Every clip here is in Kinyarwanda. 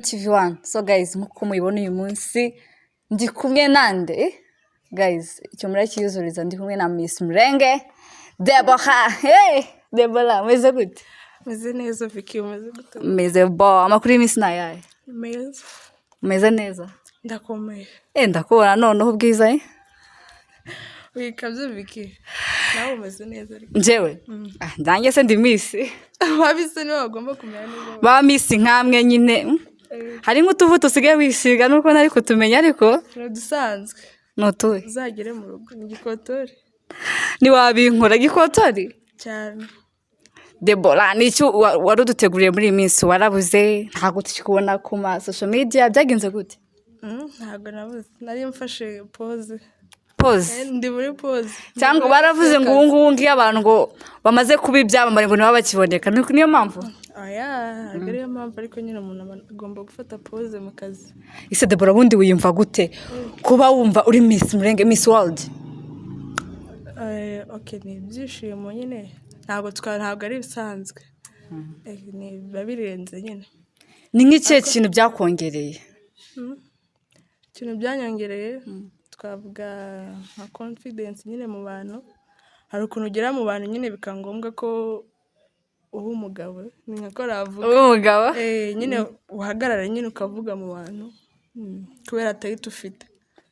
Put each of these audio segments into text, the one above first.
TV1. So guys, nkuko mubibona uyu munsi ndi kumwe nande guys, icyo murakiyuzuriza ndi kumwe na Miss Mulenge Deborah. Hey Deborah, meze gute? Meze neza Vicky, meze gute? Meze bo, amakuru y'imisi nayaye? Meze. Meze neza? Ndakomeye. Ndakubona noneho ubwiza Wikabye Vicky. Nawe umeze neza ariko. Njyewe? Ndange se ndi Miss. Babise niwe bagomba kumenya neza. Ba Miss nkamwe nyine. Hari nk'utuvuto usigaye wisiga nuko nari kutumenya ariko dusanzwe. Notuye. Uzagere mu rugo igikotori. Ni wabinkora gikotori? Cyane. Deborah, nicyo waruduteguriye muri iyi minsi warabuze ntago tukibona ku ma social media byagenze gute? Ntago nabuze. Nari mfashe pause. Pause? Ndi muri pause. Cyangwa baravuze ngo ubu ngiye abantu ngo bamaze kuba ibyamamare ngo niba bakiboneka niyo mpamvu? Oya, agariyo mpamvu ariko nyine umuntu agomba gufata pause mu kazi. Ise Deborah, bundi wiyumva gute kuba wumva uri Miss Mulenge, Miss World? Okay, ni ibyishimo nyine. Ntabwo ari bisanzwe. Ni babirenze nyine. Ni nk'icyo kintu byakongereye? Ikintu byanyongereye twavuga nka confidence nyine mu bantu. Hari ukuntu ugera mu bantu nyine bikangombwa ko uba umugabo. Ni nka ko ravuga. Umugabo? Nyine uhagarara nyine ukavuga mu bantu. Kubera atari tufite.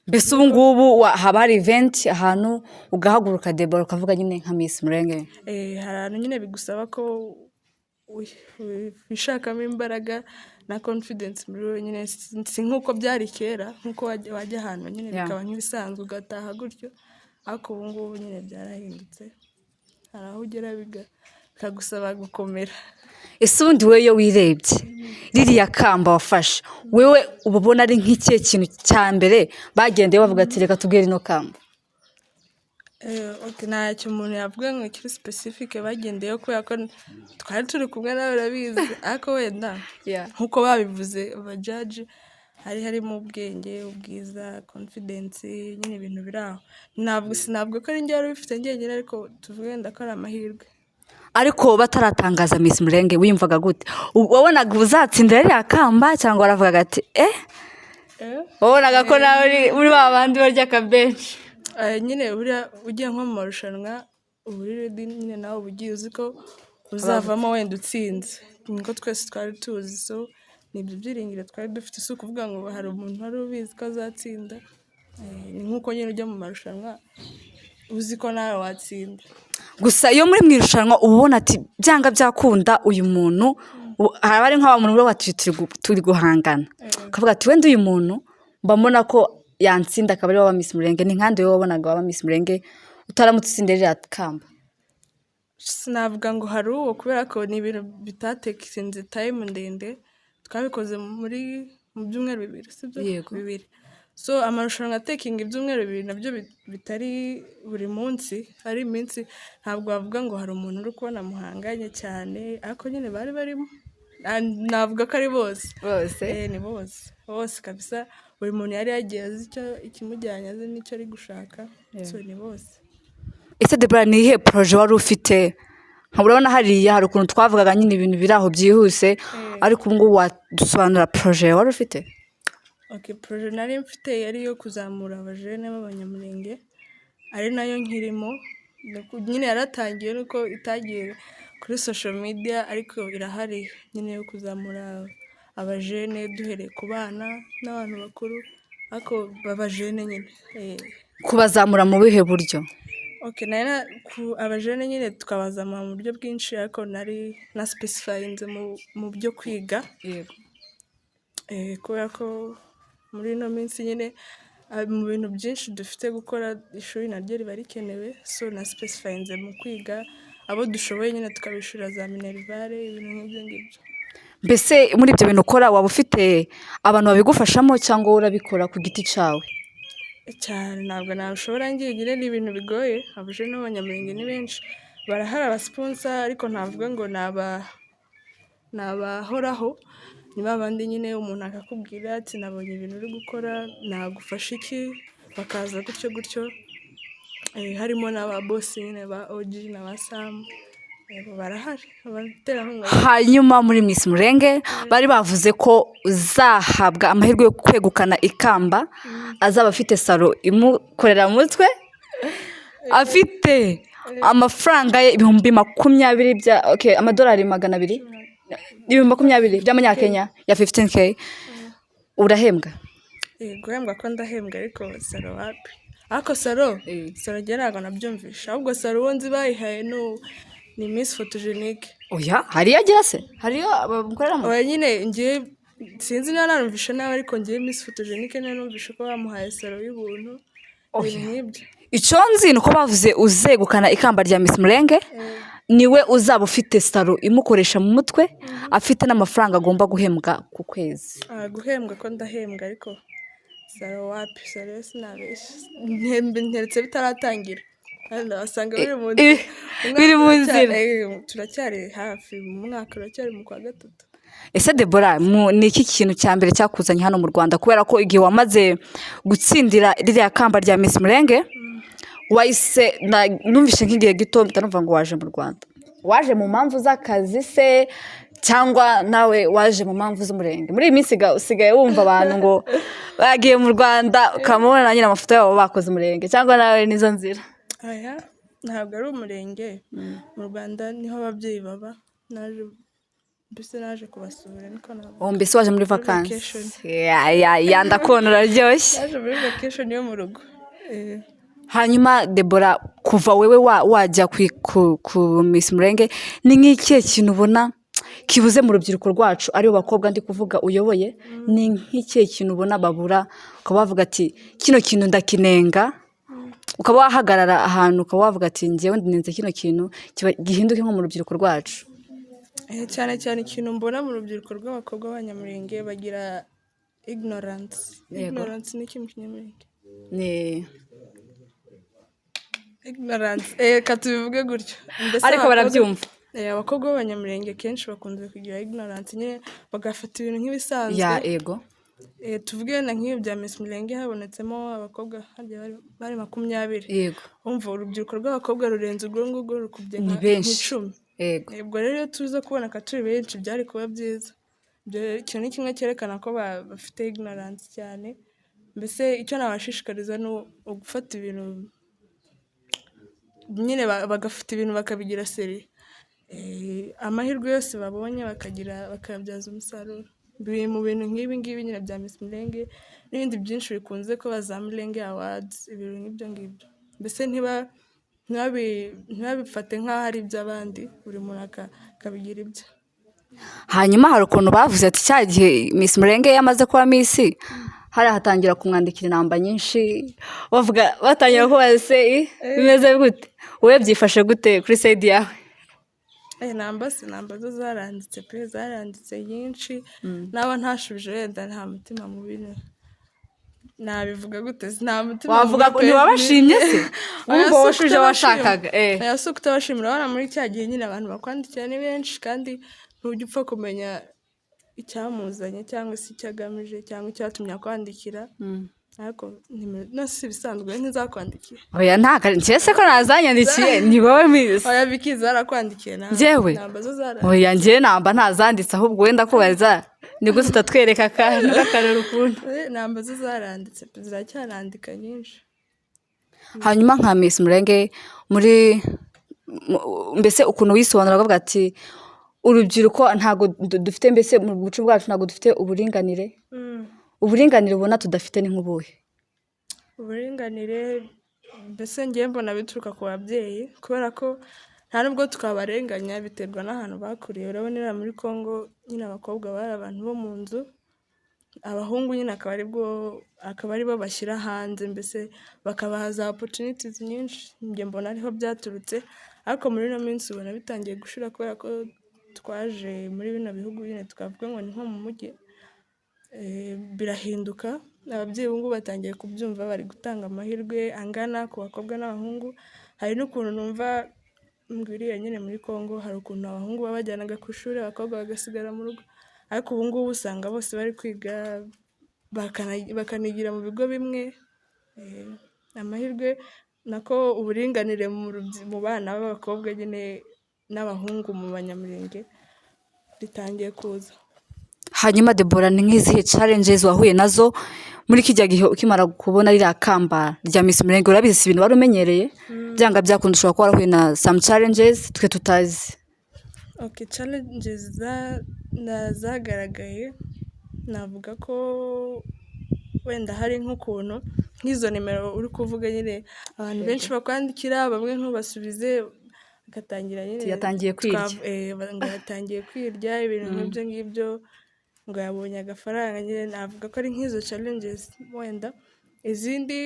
Mbese ubu ngubu haba hari event ahantu ugahaguruka Deborah ukavuga nyine nka Miss Mulenge? Hari ahantu nyine bigusaba ko wishakamo imbaraga na confidence muri wowe nyine, si nk'uko byari kera nk'uko wajya ahantu nyine bikaba nk'ibisanzwe ugataha gutyo, ariko ubu ngubu nyine byarahindutse. Hari aho ugera bikagusaba gukomera. Ese ubundi wewe iyo wirebye ririya kamba wafashe wewe ubona ari nk'ikihe kintu cya mbere bagendeye bavuga ati reka tubwire ino kamba? Okay, ntacyo umuntu yavuga ngo kiri specific bagendeyeho kubera ko twari turi kumwe nawe urabizi, ariko wenda nk'uko babivuze abajaji harimo ubwenge, ubwiza, confidence, nyine ibintu biraho. Ntabwo ko ari njye wari bifite njyenyine, ariko tuvuge ndakora amahirwe. Ariko bataratangaza Miss Mulenge wiyumvaga gute? Wabonaga uzatsindira ririya kamba cyangwa waravugaga ati wabonaga ko nawe muri babandi barya akabenshi? Nyine ugiye nko mu marushanwa uburire nyine nawe ugiye uzi ko uzavamo wenda utsinze, niko twese twari tuzi. So nibyo byiringiro twari dufite, si ukuvuga ngo hari umuntu wari ubizi ko azatsinda. Ni nk'uko nyine ujya mu marushanwa uzi ko nawe watsinda. Gusa iyo muri mwirushanwa ubona ati byanga byakunda uyu muntu haba ari nk'aba muntu bati turi guhangana, ukavuga ati wenda uyu muntu mbamona ko yantsinda akaba ari wa Miss Mulenge. Ni nkande wowe wabonaga wa Miss Mulenge utaramutse utsindira kamba? Sinavuga ngo hari uwo, kubera ko ni ibintu bitatekinze time ndende, twabikoze mu byumweru bibiri, sibyo? Bibiri. So amarushanwa taking ibyumweru bibiri nabyo bitari buri munsi, ari iminsi. Ntabwo bavuga ngo hari umuntu uri kubona muhanganye cyane, ariko nyine bari barimo. Navuga ko ari bose. Ni bose kabisa. Buri muntu yari yagiye azi ikimujyanye, azi n'icyo ari gushaka. So ni bose. Ese Deborah, ni ihe projet wari ufite? Urabona hariya hari ukuntu twavugaga nyine ibintu biraho byihuse, ariko ubu ngubu wadusobanura projet wari ufite? Okay, projet nari mfite yari yo kuzamura abajene b'abanyamulenge, ari nayo nkirimo. Nyine yaratangiye nuko itagiye kuri social media, ariko irahari nyine yo kuzamura abajene duhereye ku bana n'abantu bakuru, ariko babajene nyine. Kubazamura mu bihe buryo? Okay, abajene nyine tukabazamura mu buryo bwinshi, ariko nari na specifyinze mu byo kwiga. Kubera ko muri ino minsi nyine mu bintu byinshi dufite gukora, ishuri naryo riba rikenewe. So na specifyinze mu kwiga abo dushoboye nyine tukabishura za minerivare, ibintu nk'ibyo ngibyo. Mbese muri ibyo bintu ukora waba ufite abantu babigufashamo cyangwa urabikora ku giti cyawe? Cyane ntabwo nabishobora njyenyine, ni ibintu bigoye. Abajene n'abanyamulenge ni benshi, barahari abasponsa, ariko ntavuga ngo nabahoraho. Ni babandi nyine umuntu akakubwira ati nabonye ibintu uri gukora, nagufasha iki, bakaza gutyo. Harimo n'aba boss nyine ba OG na ba Sam. barahari abaterankunga. Hanyuma muri Miss Mulenge bari bavuze ko uzahabwa amahirwe yo kwegukana ikamba, azaba afite salo imukorera mu mutwe, afite amafaranga ye 20,000 amadolari 200, 20,000 by'amanyakenya ya 15k. Urahembwa? Guhembwa ko ndahembwa, ariko salo wapi? Ariko salo ntabwo nabyumvisha, ahubwo salo uwo nzi bayihaye ni Miss Photogenique. Oya, hariyo agira se? Hariyo abamukoreramo? Oya nyine ngiye sinzi niba narumvisha nawe, ariko ngiye Miss Photogenique niyo numvisha ko bamuhaye salo y'ubuntu. Nk'ibyo icyo nzi ni uko bavuze uzegukana ikamba rya Miss Mulenge niwe uzaba ufite salo imukoresha mu mutwe, afite n'amafaranga agomba guhembwa ku kwezi. Guhembwa ko ndahembwa, ariko salo wapi? Salo sinabesha, nteretse bitaratangira, wasanga biri mu nzira. Turacyari hafi, mu mwaka uracyari mu kwa 3. Ese Deborah, ni iki kintu cya mbere cyakuzanye hano mu Rwanda? Kubera ko igihe wamaze gutsindira ririya kamba rya Miss Mulenge wahise numvishe nk'igihe gito mbitanumva ngo waje mu Rwanda. Waje mu mpamvu z'akazi se cyangwa nawe waje mu mpamvu z'umurenge? Muri iyi minsi usigaye wumva abantu ngo bagiye mu Rwanda ukamubona nyine amafoto yabo bakoze umurenge, cyangwa nawe nizo nzira? Aya ntabwo ari umurenge, mu Rwanda niho ababyeyi baba. Naje kubasura, niko nabo. Mbese waje muri vacances? Ndakubona uraryoshye. Naje muri vacation yo mu rugo. Hanyuma Deborah, kuva wewe wajya ku Miss Mulenge, ni nk'ikihe kintu ubona kibuze mu rubyiruko rwacu, aribo bakobwa ndi kuvuga uyoboye? Ni nk'ikihe kintu ubona babura, ukaba wavuga ati kino kintu ndakinenga, ukaba wahagarara ahantu ukaba wavuga ati njyewe ndinenze kino kintu gihinduke nko mu rubyiruko rwacu? Cyane cyane ikintu mbona mu rubyiruko rw'abakobwa b'abanyamulenge, bagira ignorance. Ignorance ni ikintu kinyamulenge. Ignorance, katubivuge gutyo, ariko barabyumva. Abakobwa b'abanyamulenge kenshi bakunze kugira ignorance, nyine bagafata ibintu nk'ibisanzwe. Tuvuge na nk'iyo bya Miss Mulenge habonetsemo abakobwa bari 20. Umva urubyiruko rw'abakobwa rurenze urwo ngurwo rukubye nk'10. Ubwo rero iyo tuza kuboneka turi benshi byari kuba byiza. Icyo ni kimwe cyerekana ko bafite ignorance cyane. Mbese icyo nabashishikariza ni ugufata ibintu nyine bagafata ibintu bakabigira seri. Amahirwe yose babonye bakabyaza umusaruro. Biri mu bintu nk'ibi ngibi nyine bya Miss Mulenge n'ibindi byinshi bikunze ko za Mulenge Awards, ibintu nk'ibyo ngibyo. Mbese ntibabifate nk'aho ari iby'abandi, buri muntu akabigira ibye. Hanyuma hari ukuntu bavuze ati cya gihe Miss Mulenge yamaze kuba Miss, hari hatangira kumwandikira inamba nyinshi, batangira kubaza se bimeze gute, wowe byifashe gute kuri side yawe? Inamba zo zaranditse pe, zaranditse nyinshi, naba ntashubije wenda nta mutima mubi, nabivuga gute? Nta mutima wavuga ngo ntiwabashimye se? Wumva washuje washakaga? Si ukutabashimira, urabona muri cya gihe nyine abantu bakwandikira ni benshi, kandi ntujya upfa kumenya icyamuzanye cyangwa se icyo agamije cyangwa icyatumye akwandikira. Ariko si ibisanzwe ntizakwandikiye. Oya njye ko nazanyandikiye, ni wowe Miss. Oya Vicky zarakwandikiye nawe? Njyewe? Oya njye namba ntazanditse, ahubwo wenda kubaza ni gute utatwereka akarero ukuntu. Namba zo zaranditse, ziracyarandika nyinshi. Hanyuma nka Miss Mulenge, mbese ukuntu wisobanura ukavuga ati urubyiruko ntago dufite, mbese mu bucu bwacu ntago dufite uburinganire. Uburinganire ubona tudafite ni nk'ubuhe? Uburinganire mbese ngiye mbona bituruka ku babyeyi, kubera ko nta nubwo twabarenganya, biterwa n'ahantu bakuriye. Urabona muri Congo nyine abakobwa bari abantu bo mu nzu, abahungu nyine akaba ari bo bashyira hanze, mbese bakabaha za opportunities nyinshi. Njye mbona ariho byaturutse, ariko muri ino minsi ubona bitangiye gushira, kubera ko twaje muri bino bihugu nyine tukavuga ngo ni nko mu mujyi. Birahinduka, ababyeyi ubu ngubu batangiye kubyumva, bari gutanga amahirwe angana ku bakobwa n'abahungu. Hari n'ukuntu numva mbwiriye nyine muri Congo, hari ukuntu abahungu babajyanaga ku ishuri, abakobwa bagasigara mu rugo, ariko ubu ngubu usanga bose bari kwiga bakanigira mu bigo bimwe. Amahirwe nako uburinganire mu bana b'abakobwa nyine n'abahungu mu banyamurenge ritangiye kuza. hanyuma Deborah ni nk'izihe challenges wahuye nazo muri kijya gihe ukimara kubona ririya kamba rya Miss Mulenge? Urabizi si ibintu wari umenyereye, byanga byakunda ushobora kuba warahuye na some challenges twe tutazi. Okay, challenges zagaragaye navuga ko wenda hari nk'ukuntu nk'izo nimero uri kuvuga nyine abantu benshi bakwandikira bamwe ntubasubize agatangira nyine yatangiye kwirya ngo yatangiye kwirya ibintu nk'ibyo ngibyo ngo yabonye agafaranga nyine. Navuga ko ari nk'izo challenges. Wenda izindi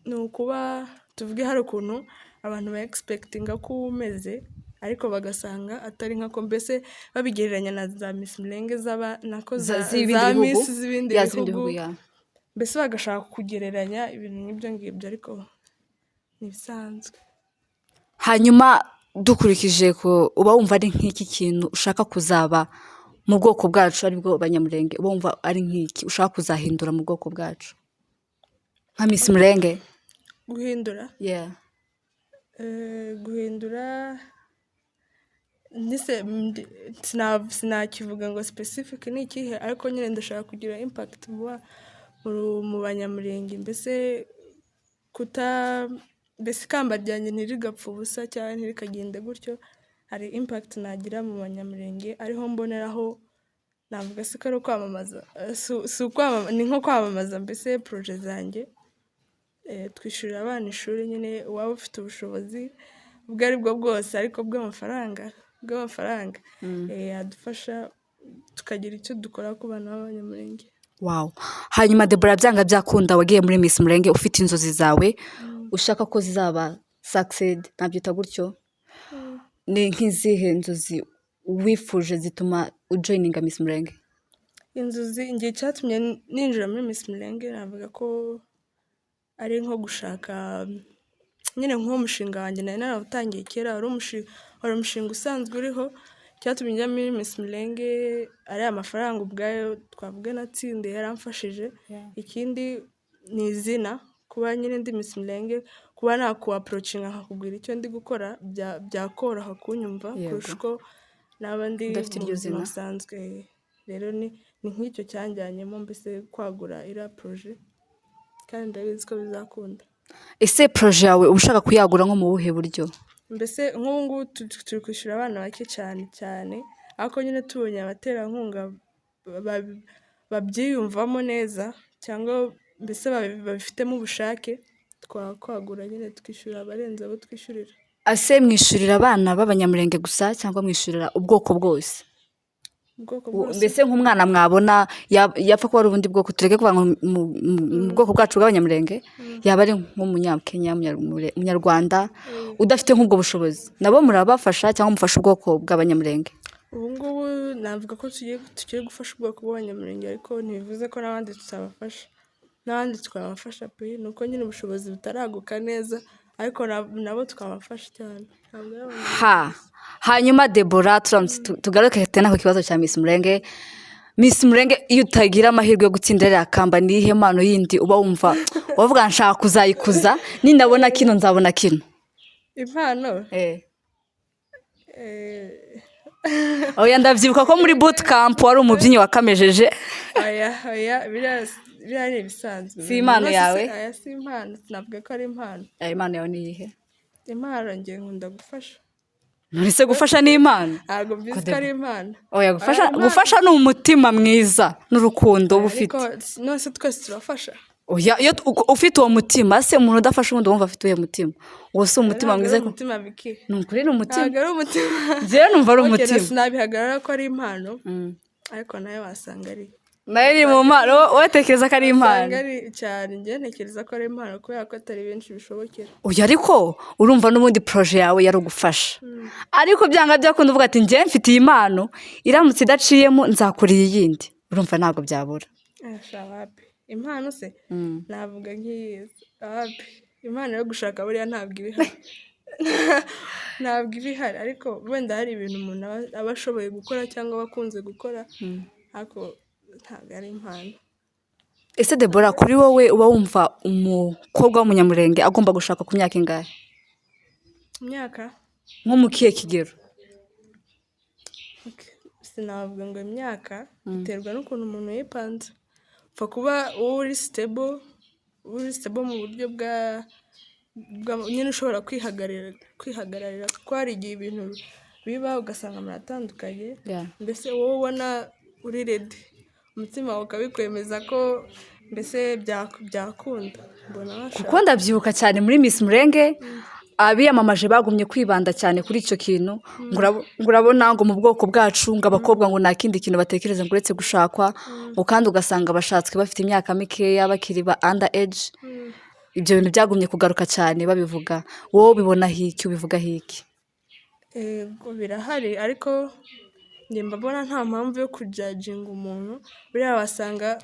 ni ukuba tuvuge hari ukuntu abantu ba expectinga ko umeze ariko bagasanga atari nkako, mbese babigereranya na za Miss Mulenge nako za Miss z'ibindi bihugu, mbese bagashaka kugereranya ibintu nk'ibyo ngibyo ariko ntibisanzwe. hanyuma dukurikije ko uba wumva ari nk'iki kintu ushaka kuzaba mu bwoko bwacu aribwo banyamurenge, uba wumva ari nk'iki ushaka kuzahindura mu bwoko bwacu nka Miss Mulenge? Guhindura guhindura sinakivuga ngo specific ni ikihe, ariko nyine ndashaka kugira impact mu banyamurenge, mbese ikamba ryanjye ntirigapfa ubusa cyangwa ntirikagende gutyo. Hari impact nagira mu banyamurenge, ariho mboneraho navuga se ko ari ukwamamaza, ni nko kwamamaza mbese projet zanjye. Twishyurira abana ishuri nyine, waba ufite ubushobozi ubwo ari bwo bwose ariko bw'amafaranga yadufasha tukagira icyo dukora ku bana b'abanyamurenge. Wow. hanyuma Deborah, byanga byakunda wagiye muri Miss Mulenge ufite inzozi zawe ushaka ko zizaba succeed, nabyita gutyo. Ni nk'izihe nzozi wifuje zituma ujoininga Miss Mulenge? Inzozi ngiye cyatumye ninjira muri Miss Mulenge navuga ko ari nko gushaka nyine nk'umushinga wanjye nari narawutangiye kera, wari umushinga usanzwe uriho. Cyatumye njya muri Miss Mulenge ari amafaranga ubwayo twavuga natsinze yaramfashije. Ikindi ni izina, kuba nyine ndi Miss Mulenge, kuba naku-approachinga nkakubwira icyo ndi gukora byakoroha kunyumva kurusha uko n'abandi mu buzima busanzwe. Rero ni nk'icyo cyanjyanyemo mbese kwagura iriya projet, kandi ndabizi ko bizakunda. Ese projet yawe uba ushaka kuyagura nko mu buhe buryo? Mbese nk'ubu ngubu turi kwishyura abana bake cyane, ariko nyine tubonye abaterankunga babyiyumvamo neza cyangwa mbese babifitemo ubushake, twakwagura nyine twishyura abarenze abo twishyurira. Ase mwishyurira abana b'abanyamurenge gusa cyangwa mwishyurira ubwoko bwose? Mbese nk'umwana mwabona yapfa kuba ari ubundi bwoko, tureke kuvuga mu bwoko bwacu bw'abanyamurenge, yaba ari nk'umunyakenya, umunyarwanda udafite nk'ubwo bushobozi, nabo murabafasha cyangwa mufasha ubwoko bw'abanyamurenge? Ubu ngubu navuga ko tugiye gufasha ubwoko bw'abanyamurenge, ariko ntibivuze ko n'abandi tutabafasha. N'abandi twabafasha pe, ni uko nyine ubushobozi butaraguka neza, ariko nabo twabafasha cyane. hanyuma Deborah, tugaruke tena ku kibazo cya Miss Mulenge. Miss Mulenge, iyo utagira amahirwe yo gutsindira iriya kamba, ni iyihe mpano yindi uba wumva wavuga nshaka kuzayikuza, nindabona kino nzabona kino? Impano oya, ndabyibuka ko muri boot camp wari umubyinnyi wakamejeje. oya biriya ni ibisanzwe. Si impano yawe? Aya si impano, sinavuga ko ari impano. Impano yawe ni iyihe? Impano njye nkunda gufasha. Nonese gufasha ni impano? Ntabwo mbizi ko ari impano. Oya, gufasha ni umutima mwiza n'urukundo uba ufite. Nonese twese turafasha. Oya, iyo ufite uwo mutima, se umuntu udafasha undi wumva afite uwo mutima, uwo si umutima mwiza. Umutima biki? Ni ukuri ni umutima. Ntabwo ari umutima. Njyewe numva ari umutima. Sinabihagarara ko ari impano, ariko nawe wasanga ari. Nayo iri mu mpano, wowe tekereza ko ari impano? Wasanga ari cyane, njye ntekereza ko ari impano kubera ko atari benshi bishobokera. Oya, ariko urumva n'ubundi projet yawe yari ugufasha, ariko byanga byakunda uvuga ati njye mfite iyi impano, iramutse idaciyemo nzakora iyindi, urumva ntabwo byabura. Wapi impano se? Navuga nk'iyi wapi, impano yo gushaka buriya ntabwo ibihari. Ntabwo ibihari, ariko wenda hari ibintu umuntu aba ashoboye gukora cyangwa abakunze gukora, ariko ntabwo ari impano. Ese Deborah, kuri wowe uba wumva umukobwa w'umunyamurenge agomba gushaka ku myaka ingahe? Imyaka nko mu kihe kigero? Sinavuga ngo imyaka biterwa n'ukuntu umuntu yipanze. Upfa kuba uri stable mu buryo bwa nyine ushobora kwihagararira kuko hari igihe ibintu biba ugasanga muratandukanye, mbese wowe ubona uri ready, umutima wawe ukabikwemeza ko mbese byakunda. Kuko ndabyibuka cyane muri Miss Mulenge abiyamamaje bagumye kwibanda cyane kuri icyo kintu, ngo urabona ngo mu bwoko bwacu ngo abakobwa ngo nta kindi kintu batekereza ngo uretse gushakwa, ngo kandi ugasanga bashatswe bafite imyaka mikeya bakiri ba under age. Ibyo bintu byagumye kugaruka cyane babivuga. Wowe ubibona hiki, ubivuga hiki? Birahari ariko njye mbabona nta mpamvu yo kujajinga umuntu. Buriya wasanga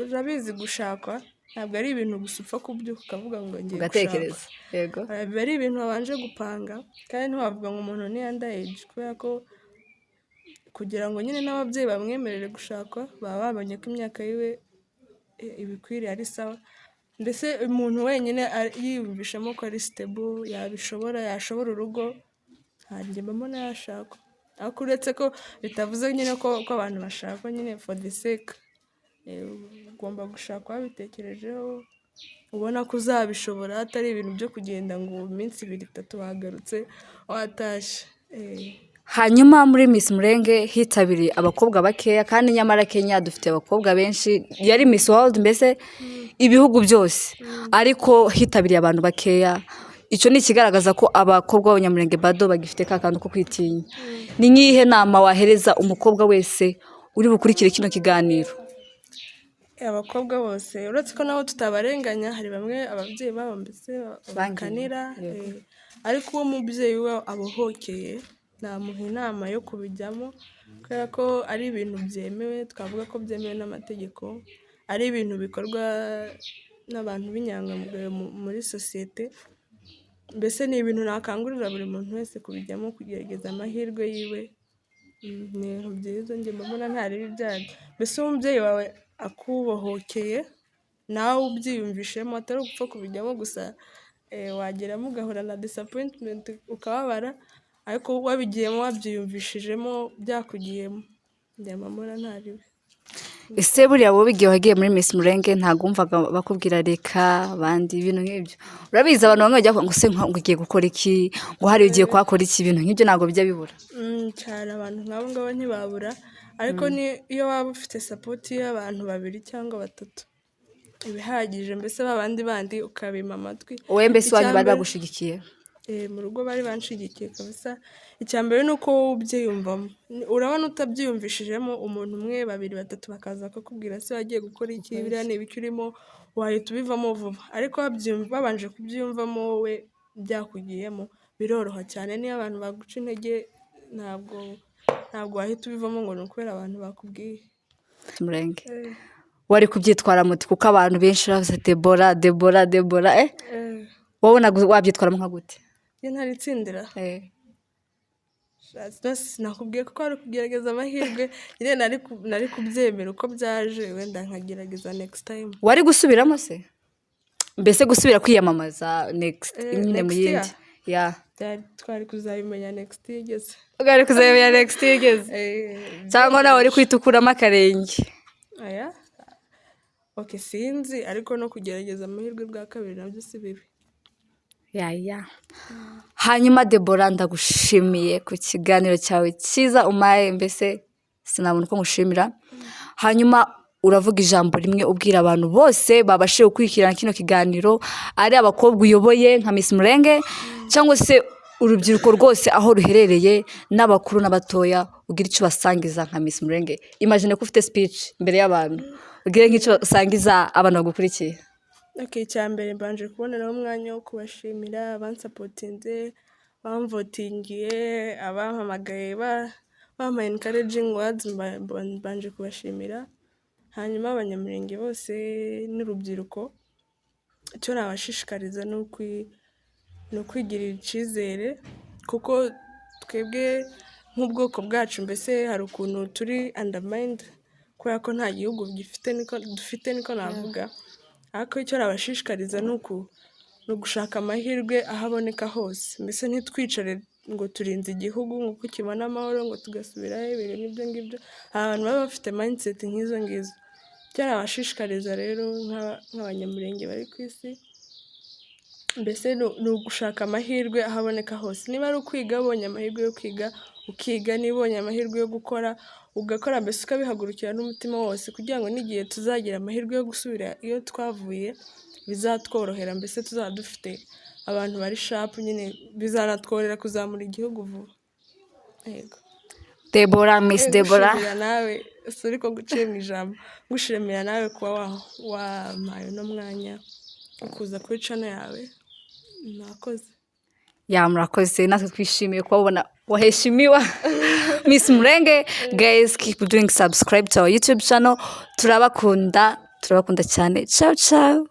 urabizi gushakwa ntabwo ari ibintu gusa upfa kubyuka ukavuga ngo ngiye ugatekereza. Yego, biba ari ibintu wabanje gupanga, kandi ntiwavuga ngo umuntu ni under age kubera ko kugira ngo nyine n'ababyeyi bamwemerere gushakwa baba babonye ko imyaka yiwe ibikwiriye ari sawa, mbese umuntu wenyine yiyumvishamo ko ari stable yabishobora, yashobora urugo, njye mbona yashakwa. Ariko uretse ko bitavuze nyine ko abantu bashakwa nyine for the sake, ugomba gushaka wabitekerejeho ubona ko uzabishobora, atari ibintu byo kugenda ngo iminsi 2-3 wagarutse watashye. Hanyuma muri Miss Mulenge hitabiriye abakobwa bakeya, kandi nyamara Kenya dufite abakobwa benshi, yari Miss World mbese ibihugu byose, ariko hitabiriye abantu bakeya. Icyo ni ikigaragaza ko abakobwa b'Abanyamulenge bado bagifite ka kantu ko kwitinya. Ni nkihe nama wahereza umukobwa wese uri bukurikire kino kiganiro? Abakobwa bose uretse ko nabo tutabarenganya, hari bamwe ababyeyi babo mbese bakanira, ariko uwo mubyeyi we abohokeye namuha inama yo kubijyamo, kubera ko ari ibintu byemewe, twavuga ko byemewe n'amategeko, ari ibintu bikorwa n'abantu b'inyangamugayo muri sosiyete. Mbese ni ibintu nakangurira buri muntu wese kubijyamo, kugerageza amahirwe yiwe. Ni ibintu byiza, njye mbona ntari byari. Mbese umubyeyi wawe akubohokeye nawe ubyiyumvishemo, atari gupfa kubijyamo gusa, wageramo ugahura na disappointment ukababara, ariko wabigiyemo wabyiyumvishijemo byakugiyemo, njye mbona ntari we. Ese buriya wowe igihe wagiye muri Miss Mulenge ntabwo wumvaga bakubwira reka abandi ibintu nk'ibyo? Urabizi abantu bamwe bajya ngo se ngo ugiye gukora iki, ngo hari ugiye kwakora iki, ibintu nk'ibyo ntabwo bijya bibura cyane. Abantu nk'abo ngabo ntibabura, ariko iyo waba ufite support y'abantu 2 cyangwa 3 ibihagije, mbese babandi bandi ukabima amatwi. Wowe mbese wanyu bari bagushigikiye? Mu rugo bari banshigikiye kabisa. Icyambere nuko wowe ubyiyumvamo, urabona utabyiyumvishijemo umuntu 1, 2, 3 bakaza bakakubwira se wagiye gukora iki, biriya ni ibiki urimo, wahita ubivamo vuba. Ariko babanje kubyiyumvamo wowe byakugiyemo biroroha cyane. Niyo abantu baguca intege ntabwo wahita ubivamo ngo ni ukubera abantu bakubwiye. Mulenge wari kubyitwara muti kuko abantu benshi bavuze Deborah, wowe wabyitwaramo nka gute? Iyo ntaritsindira nakubwiye ko ari kugerageza amahirwe, nyine nari kubyemera uko byaje, wenda nkagerageza next time. Wari gusubiramo se? Mbese gusubira kwiyamamaza next nyine mu yindi? Twari kuzabimenya next igeze. Twari kuzabimenya next igeze cyangwa nawe uri kwitukuramo akarenge? Okay, sinzi, ariko no kugerageza amahirwe bwa kabiri nabyo si bibi. Hanyuma Deborah, ndagushimiye ku kiganiro cyawe cyiza umaye, mbese sinabona uko ngushimira. Hanyuma uravuga ijambo rimwe ubwira abantu bose babashe gukurikirana kino kiganiro, ari abakobwa uyoboye nka Miss Mulenge cyangwa se urubyiruko rwose aho ruherereye, n'abakuru n'abatoya, ugira icyo basangiza nka Miss Mulenge. Imagine ko ufite speech imbere y'abantu, ugire nk'icyo usangiza abantu bagukurikiye. Okay, cyambere mbanje kuboneraho umwanya wo kubashimira abansapotinze, bamvotingiye, abampamagaye, bampaye encouraging words, mbanje kubashimira. Hanyuma Abanyamulenge bose n'urubyiruko, icyo nabashishikariza ni ukwigirira icyizere, kuko twebwe nk'ubwoko bwacu mbese hari ukuntu turi undermined, kubera ko nta gihugu dufite niko navuga. Ariko icyo nabashishikariza ni ugushaka amahirwe aho aboneka hose, mbese ntitwicare ngo turinze igihugu nk'uko kibona amahoro ngo tugasubirayo ibintu n'ibyo ngibyo abantu baba bafite mindset nk'izo ngizo cyarabashishikariza rero nk'abanyamurenge bari ku isi mbese ni ugushaka amahirwe aho aboneka hose niba ari ukwiga ubonye amahirwe yo kwiga ukiga niba ubonye amahirwe yo gukora ugakora mbese ukabihagurukira n'umutima wose kugira ngo n'igihe tuzagira amahirwe yo gusubira iyo twavuye bizatworohera mbese tuzaba dufite abantu bari sharp nyine bizanatworera kuzamura igihugu vuba. Yego Deborah, Miss Deborah, nawe suri ko guciye mu ijambo gushimira nawe kuba wampaye no mwanya ukuza kuri channel yawe. Mwakoze. Murakoze natwe twishimiye kubabona waheshimiwa. Miss Mulenge, guys, keep doing subscribe to our YouTube channel. Turabakunda cyane. Ciao ciao.